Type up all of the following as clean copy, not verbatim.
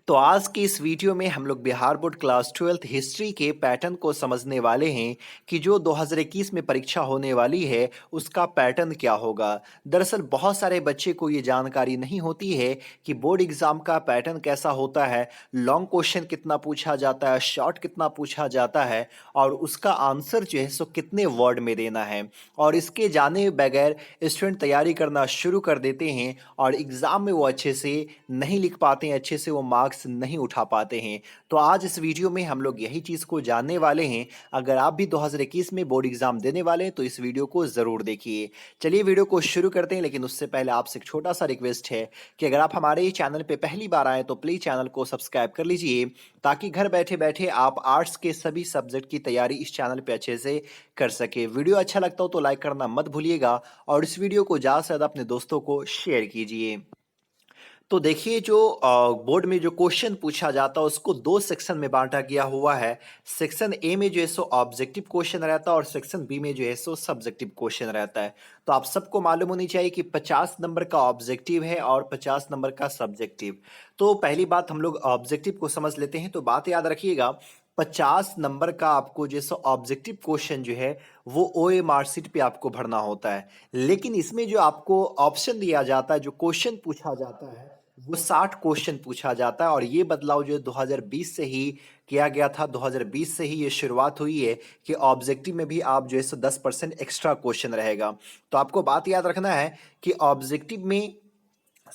तो आज की इस वीडियो में हम लोग Bihar board class 12th history के पैटर्न को समझने वाले हैं कि जो 2021 में परीक्षा होने वाली है उसका पैटर्न क्या होगा। दरअसल बहुत सारे बच्चे को ये जानकारी नहीं होती है कि बोर्ड एग्जाम का पैटर्न कैसा होता है, लॉन्ग क्वेश्चन कितना पूछा जाता है, शॉर्ट कितना पूछा जाता है और उसका आंसर जो है सो कितने वर्ड में देना है। और इसके जाने बगैर स्टूडेंट तैयारी करना शुरू कर देते हैं और एग्जाम में वो अच्छे से नहीं लिख पाते हैं, अच्छे से वो मार्क्स नहीं उठा पाते हैं। तो आज इस वीडियो में हम लोग यही चीज़ को जानने वाले हैं। अगर आप भी 2021 में बोर्ड एग्जाम देने वाले हैं तो इस वीडियो को ज़रूर देखिए। चलिए वीडियो को शुरू करते हैं, लेकिन उससे पहले आपसे एक छोटा सा रिक्वेस्ट है कि अगर आप हमारे चैनल पे पहली बार आए तो प्लीज़ चैनल को सब्सक्राइब कर लीजिए, ताकि घर बैठे बैठे आप आर्ट्स के सभी सब्जेक्ट की तैयारी इस चैनल पे अच्छे से कर सके। वीडियो अच्छा लगता हो तो लाइक करना मत भूलिएगा और इस वीडियो को ज़्यादा से ज़्यादा अपने दोस्तों को शेयर कीजिए। तो देखिए, जो बोर्ड में जो क्वेश्चन पूछा जाता है उसको दो सेक्शन में बांटा गया हुआ है। सेक्शन ए में जो है सो ऑब्जेक्टिव क्वेश्चन रहता है और सेक्शन बी में जो है सो सब्जेक्टिव क्वेश्चन रहता है। तो आप सबको मालूम होनी चाहिए कि 50 नंबर का ऑब्जेक्टिव है और 50 नंबर का सब्जेक्टिव। तो पहली बात हम लोग ऑब्जेक्टिव को समझ लेते हैं। तो बात याद रखिएगा, 50 नंबर का आपको जैसे ऑब्जेक्टिव क्वेश्चन जो है वो ओए मार्कशीट पे आपको भरना होता है। लेकिन इसमें जो आपको ऑप्शन दिया जाता है, जो क्वेश्चन पूछा जाता है, वो 60 क्वेश्चन पूछा जाता है। और ये बदलाव जो है 2020 से ही किया गया था। 2020 से ही ये शुरुआत हुई है कि ऑब्जेक्टिव में भी आप जो है सो 10% एक्स्ट्रा क्वेश्चन रहेगा। तो आपको बात याद रखना है कि ऑब्जेक्टिव में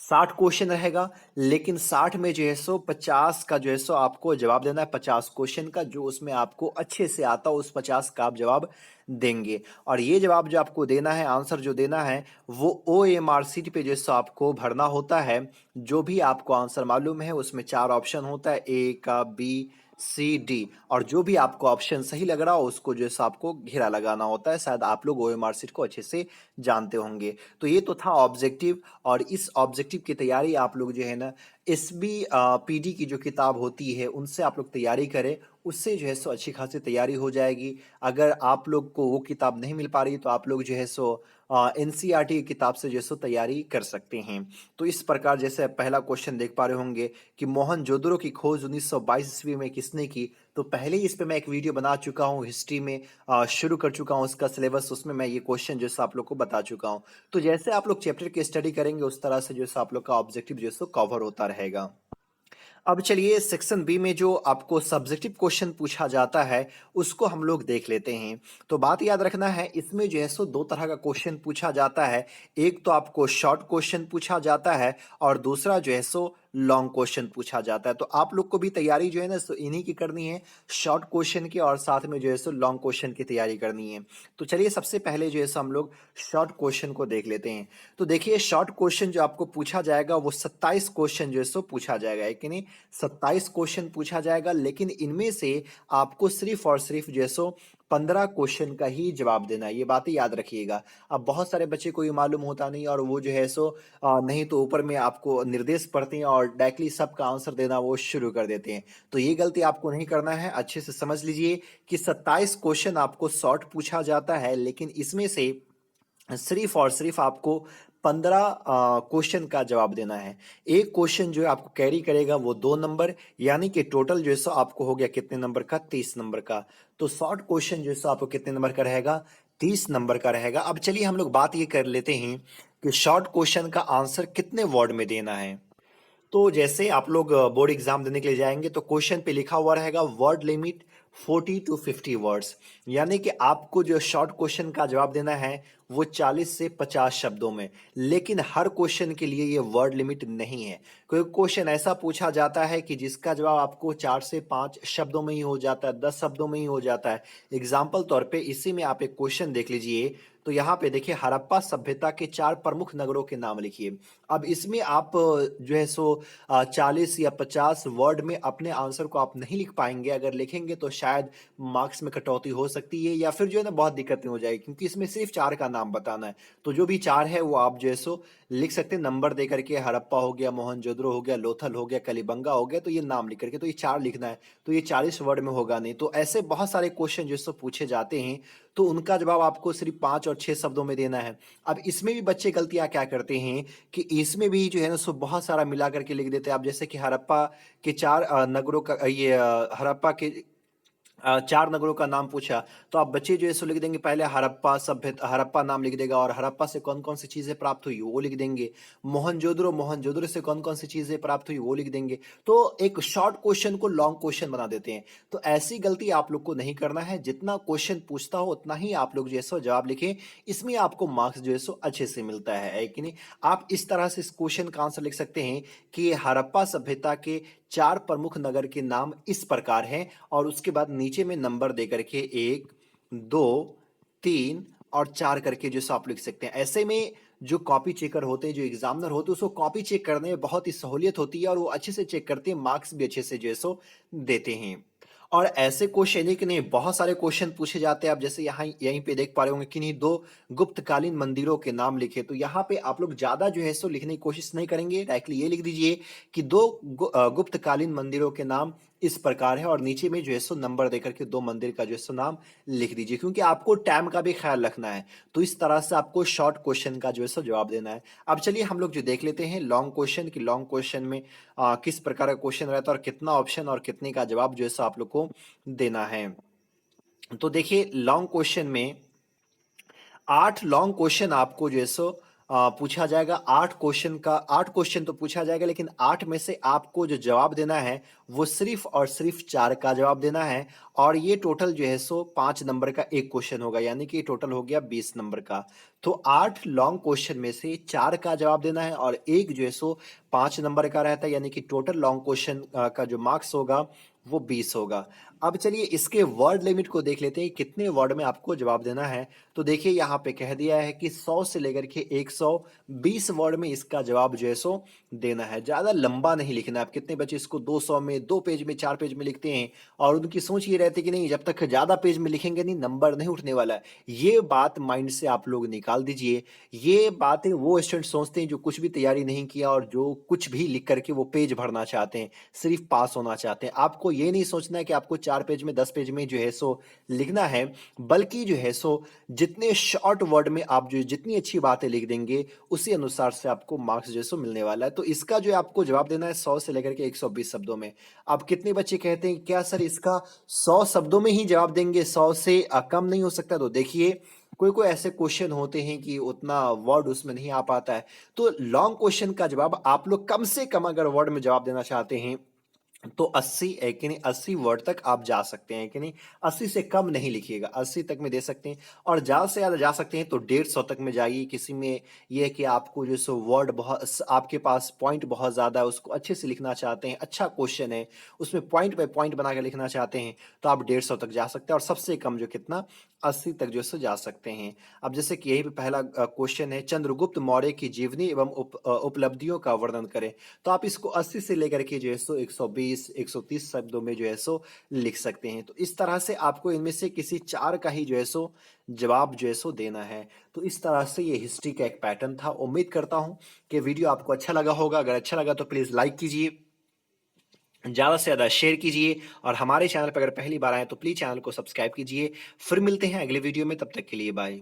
60 क्वेश्चन रहेगा, लेकिन 60 में जो है सो 50 का जो है सो आपको जवाब देना है। 50 क्वेश्चन का जो उसमें आपको अच्छे से आता हो उस 50 का आप जवाब देंगे। और ये जवाब जो आपको देना है, आंसर जो देना है, वो OMR शीट पे जो है सो आपको भरना होता है। जो भी आपको आंसर मालूम है उसमें 4 ऑप्शन होता है, ए का, बी, सी, डी। और जो भी आपको ऑप्शन सही लग रहा हो उसको जो है सो आपको घेरा लगाना होता है। शायद आप लोग OMR शीट को अच्छे से जानते होंगे। तो ये तो था ऑब्जेक्टिव। और इस ऑब्जेक्टिव की तैयारी आप लोग जो है ना एसबी पीडी की जो किताब होती है उनसे आप लोग तैयारी करें। उससे जो है सो अच्छी खासी तैयारी हो जाएगी। अगर आप लोग को वो किताब नहीं मिल पा रही तो आप लोग जो है सो एनसीईआरटी की किताब से जो है सो तैयारी कर सकते हैं। तो इस प्रकार जैसे पहला क्वेश्चन देख पा रहे होंगे कि मोहनजोदड़ो की खोज 1922 ईस्वी में किसने की। तो पहले ही इस पे मैं एक वीडियो बना चुका हूँ, हिस्ट्री में शुरू कर चुका हूँ उसका सिलेबस। उसमें मैं ये क्वेश्चन जो है आप लोग को बता चुका हूँ। तो जैसे आप लोग चैप्टर की स्टडी करेंगे उस तरह से जो है आप लोग का ऑब्जेक्टिव जो है सो कवर होता रहेगा। अब चलिए सेक्शन बी में जो आपको सब्जेक्टिव क्वेश्चन पूछा जाता है उसको हम लोग देख लेते हैं। तो बात याद रखना है, इसमें जो है सो दो तरह का क्वेश्चन पूछा जाता है। एक तो आपको शॉर्ट क्वेश्चन पूछा जाता है और दूसरा जो है सो लॉन्ग क्वेश्चन पूछा जाता है। तो आप लोग को भी तैयारी जो है ना सो इन्हीं की करनी है, शॉर्ट क्वेश्चन की और साथ में जो है सो लॉन्ग क्वेश्चन की तैयारी करनी है। तो चलिए सबसे पहले जो है सो हम लोग शॉर्ट क्वेश्चन को देख लेते हैं। तो देखिए, शॉर्ट क्वेश्चन जो आपको पूछा जाएगा वो 27 क्वेश्चन जो है सो पूछा जाएगा, है कि नहीं। 27 क्वेश्चन पूछा जाएगा, लेकिन इनमें से आपको सिर्फ और सिर्फ जो है सो 15 क्वेश्चन का ही जवाब देना है। ये बातें याद रखिएगा। अब बहुत सारे बच्चे को ये मालूम होता नहीं और वो जो है सो नहीं तो ऊपर में आपको निर्देश पढ़ते हैं और डायरेक्टली सबका आंसर देना वो शुरू कर देते हैं। तो ये गलती आपको नहीं करना है। अच्छे से समझ लीजिए कि 27 क्वेश्चन आपको शॉर्ट पूछा जाता है, लेकिन इसमें से सिर्फ और सिर्फ आपको 15 क्वेश्चन का जवाब देना है। एक क्वेश्चन जो है आपको कैरी करेगा वो 2 नंबर, यानी कि टोटल जो है सो आपको हो गया कितने नंबर का, 30 नंबर का। तो शॉर्ट क्वेश्चन जो है सो आपको कितने नंबर का रहेगा, 30 नंबर का रहेगा। अब चलिए हम लोग बात ये कर लेते हैं कि शॉर्ट क्वेश्चन का आंसर कितने वर्ड में देना है। तो जैसे आप लोग बोर्ड एग्जाम देने के लिए जाएंगे तो क्वेश्चन पे लिखा हुआ रहेगा वर्ड लिमिट 40 to 50 वर्ड्स, यानी कि आपको जो शॉर्ट क्वेश्चन का जवाब देना है वो 40 से 50 शब्दों में। लेकिन हर क्वेश्चन के लिए ये वर्ड लिमिट नहीं है। कोई क्वेश्चन ऐसा पूछा जाता है कि जिसका जवाब आपको 4 से 5 शब्दों में ही हो जाता है, 10 शब्दों में ही हो जाता है। एग्जाम्पल तौर पे इसी में आप एक क्वेश्चन देख लीजिए। तो यहाँ पे देखिए, हड़प्पा सभ्यता के 4 प्रमुख नगरों के नाम लिखिए। अब इसमें आप जो है सो 40 या 50 वर्ड में अपने आंसर को आप नहीं लिख पाएंगे। अगर लिखेंगे तो शायद मार्क्स में कटौती हो सकती है या फिर जो है ना बहुत दिक्कतें हो जाएगी, क्योंकि इसमें सिर्फ 4 का नाम बताना है। तो जो भी 4 है वो आप जो है सो लिख सकते हैं नंबर दे करके, हड़प्पा हो गया, मोहनजोदड़ो हो गया, लोथल हो गया, कलिबंगा हो गया, तो ये नाम लिख करके, तो ये 4 लिखना है। तो ये 40 वर्ड में होगा नहीं। तो ऐसे बहुत सारे क्वेश्चन जो है सो पूछे जाते हैं, तो उनका जवाब आपको सिर्फ 5 और 6 शब्दों में देना है। अब इसमें भी बच्चे गलतियाँ क्या करते हैं कि इसमें भी जो है ना सो बहुत सारा मिला करके लिख देते हैं। आप जैसे कि हड़प्पा के 4 नगरों का हड़प्पा के 4 नगरों का नाम पूछा, तो आप बच्चे जो है सो लिख देंगे पहले हड़प्पा सभ्यता, हड़प्पा नाम लिख देगा और हड़प्पा से कौन-कौन सी चीज़ें प्राप्त हुई वो लिख देंगे। मोहनजोदड़ो, मोहनजोदड़ो से कौन-कौन सी चीज़ें प्राप्त हुई वो लिख देंगे। तो एक शॉर्ट क्वेश्चन को लॉन्ग क्वेश्चन बना देते हैं। तो ऐसी गलती आप लोग को नहीं करना है, जितना क्वेश्चन पूछता हो उतना ही आप लोग जो है सो जवाब लिखें, इसमें आपको मार्क्स जो है सो अच्छे से मिलता है कि नहीं? आप इस तरह से इस क्वेश्चन का आंसर लिख सकते हैं कि हड़प्पा सभ्यता के 4 प्रमुख नगर के नाम इस प्रकार हैं और उसके बाद नीचे में नंबर दे करके 1, 2, 3 और 4 करके जो सो आप लिख सकते हैं। ऐसे में जो कॉपी चेकर होते हैं, जो एग्जामिनर होते हैं, उसको कॉपी चेक करने में बहुत ही सहूलियत होती है और वो अच्छे से चेक करते हैं, मार्क्स भी अच्छे से जो है सो देते हैं। और ऐसे क्वेश्चन ही कि नहीं, बहुत सारे क्वेश्चन पूछे जाते हैं। आप जैसे यहाँ यहीं पे देख पा रहे होंगे, किन्हीं 2 गुप्तकालीन मंदिरों के नाम लिखे। तो यहाँ पे आप लोग ज़्यादा जो है सो लिखने की कोशिश नहीं करेंगे, डायरेक्टली ये लिख दीजिए कि 2 गुप्तकालीन मंदिरों के नाम इस प्रकार है और नीचे में जो है सो नंबर देकर के 2 मंदिर का जो है सो नाम लिख दीजिए, क्योंकि आपको टाइम का भी ख्याल रखना है। तो इस तरह से आपको शॉर्ट क्वेश्चन का जो है सो जवाब देना है। अब चलिए हम लोग जो देख लेते हैं लॉन्ग क्वेश्चन, कि लॉन्ग क्वेश्चन में किस प्रकार का क्वेश्चन रहता है और कितना ऑप्शन और कितने का जवाब जो है सो आप लोग को देना है। तो देखिए लॉन्ग क्वेश्चन में 8 लॉन्ग क्वेश्चन आपको जो है सो पूछा जाएगा। 8 क्वेश्चन तो पूछा जाएगा, लेकिन 8 में से आपको जो जवाब देना है वो सिर्फ और सिर्फ 4 का जवाब देना है। और ये टोटल जो है सो 5 नंबर का एक क्वेश्चन होगा, यानी कि टोटल हो गया 20 नंबर का। तो 8 लॉन्ग क्वेश्चन में से 4 का जवाब देना है और एक जो है सो 5 नंबर का रहता है, यानी कि टोटल लॉन्ग क्वेश्चन का जो मार्क्स होगा वो 20 होगा। अब चलिए इसके वर्ड लिमिट को देख लेते हैं, कितने वर्ड में आपको जवाब देना है। तो देखिए यहाँ पे कह दिया है कि 100 से लेकर के 120 वर्ड में इसका जवाब जो है सो देना है। ज़्यादा लंबा नहीं लिखना है। आप कितने बच्चे इसको 200 में, 2 पेज में, 4 पेज में लिखते हैं और उनकी सोच ये रहती है कि नहीं, जब तक ज़्यादा पेज में लिखेंगे नहीं नंबर नहीं उठने वाला है। ये बात माइंड से आप लोग निकाल दीजिए। ये बातें वो स्टूडेंट सोचते हैं जो कुछ भी तैयारी नहीं किया और जो कुछ भी लिख करके वो पेज भरना चाहते हैं, सिर्फ पास होना चाहते हैं। आपको ये नहीं सोचना है कि आपको 4 पेज में, 10 पेज में जो है सो लिखना है, बल्कि जो है सो जितने शॉर्ट वर्ड में आप जो जितनी अच्छी बातें लिख देंगे उसी अनुसार से आपको मार्क्स जो है सो मिलने वाला है। तो इसका जो है आपको जवाब देना है 100 से लेकर के 120 शब्दों में। अब कितने बच्चे कहते हैं क्या सर इसका 100 शब्दों में ही जवाब देंगे, 100 से कम नहीं हो सकता? तो देखिए कोई कोई ऐसे क्वेश्चन होते हैं कि उतना वर्ड उसमें नहीं आ पाता है। तो लॉन्ग क्वेश्चन का जवाब आप लोग कम से कम अगर वर्ड में जवाब देना चाहते हैं तो 80 है कि नहीं, 80 वर्ड तक आप जा सकते हैं कि नहीं। 80 से कम नहीं लिखिएगा, 80 तक में दे सकते हैं और ज़्यादा से ज़्यादा जा सकते हैं तो 150 तक में जाइए। किसी में ये है कि आपको जो सो वर्ड बहुत, आपके पास पॉइंट बहुत ज़्यादा है, उसको अच्छे से लिखना चाहते हैं, अच्छा क्वेश्चन है, उसमें पॉइंट बाय पॉइंट बना के लिखना चाहते हैं, तो आप 150 तक जा सकते हैं और सबसे कम जो कितना 80 तक जो है सो जा सकते हैं। अब जैसे कि यही पे पहला क्वेश्चन है, चंद्रगुप्त मौर्य की जीवनी एवं उपलब्धियों का वर्णन करें। तो आप इसको 80 से लेकर के जो है सो 120, 130 शब्दों में जो है सो लिख सकते हैं। तो इस तरह से आपको इनमें से किसी 4 का ही जो है सो जवाब जो है सो देना है। तो इस तरह से ये हिस्ट्री का एक पैटर्न था। उम्मीद करता हूँ कि वीडियो आपको अच्छा लगा होगा। अगर अच्छा लगा तो प्लीज़ लाइक कीजिए, ज़्यादा से ज़्यादा शेयर कीजिए और हमारे चैनल पर अगर पहली बार आए तो प्लीज़ चैनल को सब्सक्राइब कीजिए। फिर मिलते हैं अगले वीडियो में, तब तक के लिए बाय।